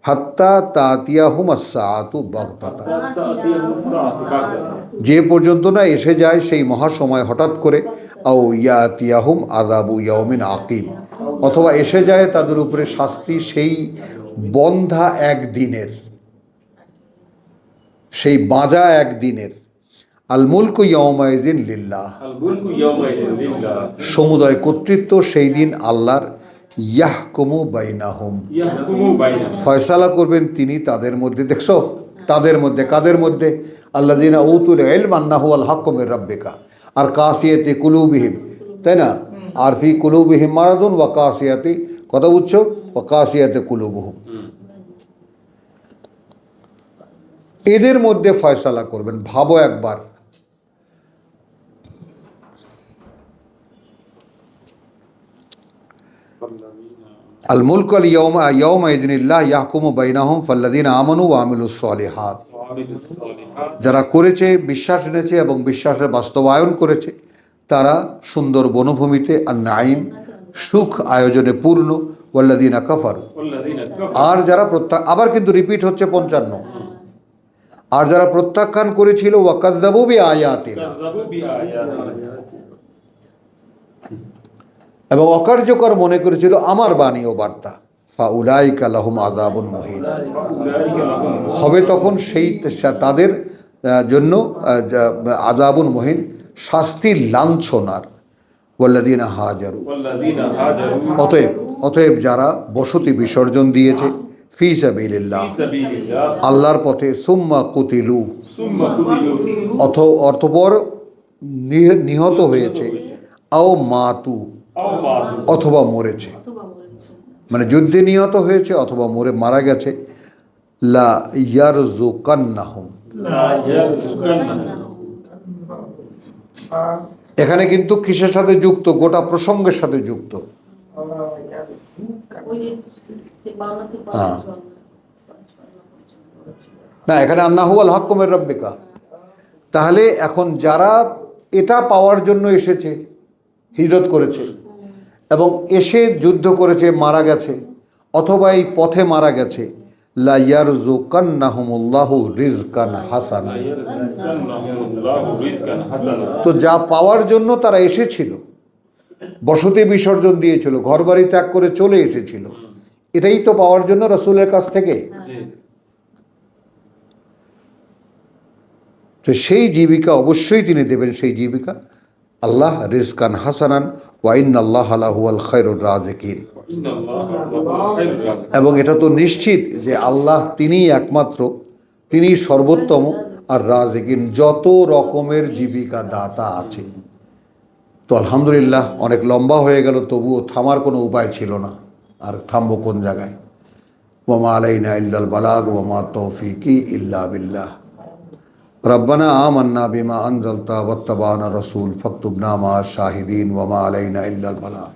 হাত্তা তাতিয়াহুমাস সাআতু বাগতাতান, حتى تأتيهم الساعة بغتة যে পর্যন্ত না এসে যায় সেই মহাসময় হঠাৎ করে, আও ইয়াতিয়াহুম আযাবু ইয়াউমিন আকিম, অথবা এসে যায় তাদের উপরে শাস্তি সেই বন্ধা একদিনের, সেই বাঁজা একদিনের। আল মুলকু ইয়াউমাইযিন লিল্লাহ, الملك يومئذ لله সমুদয় কর্তৃত্ব সেই দিন আল্লাহর। ইয়াহকুমু বাইনাহুম, يحكم بينهم ফয়সালা করবেন তিনি তাদের মধ্যে। দেখছো, তাদের মধ্যে, কাদের মধ্যে? আল্লাযীনা উতুল ইলম আন্নাহু আল হাক্কু মির রাব্বিকা, আর কাসিয়াতি কুলুবিহিম, তাই না? আর ফি কুলুবিহিম মারাদুন ওয়া কাসিয়াতি, কথা বুঝছো? ওয়া কাসিয়াতি কুলুবুহুম, এদের মধ্যে ফয়সালা করবেন। ভাবো একবার, আল মুলক আল ইয়াউমা ইয়াউমা ইযনিল্লাহ ইয়াহকুমু বাইনাহুম ফাল্লাযীনা আমানু ওয়া আমিলুস সালিহাত, وعملوا الصالحات যারা করেছে, বিশ্বাস এনেছে এবং বিশ্বাসের বাস্তবায়ন করেছে, তারা সুন্দর বনভূমিতে আর নাইম সুখ আয়োজনে পূর্ণ। ওয়াল্লাযীনা কাফারু, والذين كفروا আর যারা আবার কিন্তু রিপিট হচ্ছে 55, আর যারা প্রত্যাখ্যান করেছিল ওয়াকাযযাবু বিআয়াতিনা, كذبوا بآياتنا এবং অকার্যকর মনে করেছিল আমার বাণী ও বার্তা, ফাউলাইকা লাহুম আযাবুন মুহিন, أولئك لهم হবে তখন সেই তাদের জন্য আযাবুন মুহিন, শাস্তি লাঞ্ছনার। ওয়াল্লাযীনা হাজারু, والذين هاجروا অতএব যারা বসতি বিসর্জন দিয়েছে ফি সাবিলিল্লাহ, في سبيل الله আল্লাহর পথে, সুম্মা কুতিলু, ثم قتلوا অতঃপর নিহত হয়েছে, আও মাতু, أو ماتوا অথবা মরেছে, অথবা মরেছে। মানে যুদ্ধে নিহত হয়েছে অথবা মারা গেছে। লা ইয়ারযুকান্নাহুম, لا يرزقنهم এখানে কিন্তু কিসের সাথে যুক্ত? গোটা প্রসঙ্গের সাথে যুক্ত। ওই যে বাংলাতে হ্যাঁ। 55 পর্যন্ত আছে। না, এখানে আন্নাহু আল হাক্কু মির রাব্বিকা। তাহলে এখন যারা এটা পাওয়ার জন্য এসেছে, হিজরত করেছে এবং এসে যুদ্ধ করেছে, মারা গেছে, অথবা এই পথে মারা গেছে, লা ইয়ারযুকান্নাহুমুল্লাহু রিজকান হাসানা, لا يرزقنهم الله رزقا حسنا তো যা পাওয়ার জন্য তারা এসেছিল, বসতি বিসর্জন দিয়েছিল, ঘরবাড়ি ত্যাগ করে চলে এসেছিল, এটাই তো পাওয়ার জন্য রাসূলের কাছ থেকে। তো সেই জীবিকা অবশ্যই তিনি দেবেন, সেই জীবিকা আল্লাহ রিজকান হাসানান ওয়া ইন্নাল্লাহা লাহুয়াল খায়রুর রাযিকিন। إن الله هو خير الرازقين এবং এটা তো নিশ্চিত যে আল্লাহ তিনিই একমাত্র, তিনিই সর্বোত্তম আর রাযিকিন, যত রকমের জীবিকা দাতা আছে। তো আলহামদুলিল্লাহ অনেক লম্বা হয়ে গেল, তবুও থামার কোনো উপায় ছিল না। আর থামবো কোন জায়গায়? ওয়ামা আলাইনা ইল্লাল বালাগ ওয়ামা তৌফিকি ইল্লা বিল্লাহ। রব্বানা আমান্না বিমা আনজালতা ওয়াত্তাবানা রাসূল ফাকতুবনা মা শাহিদিন ওয়ামা আলাইনা ইল্লাল বালাগ।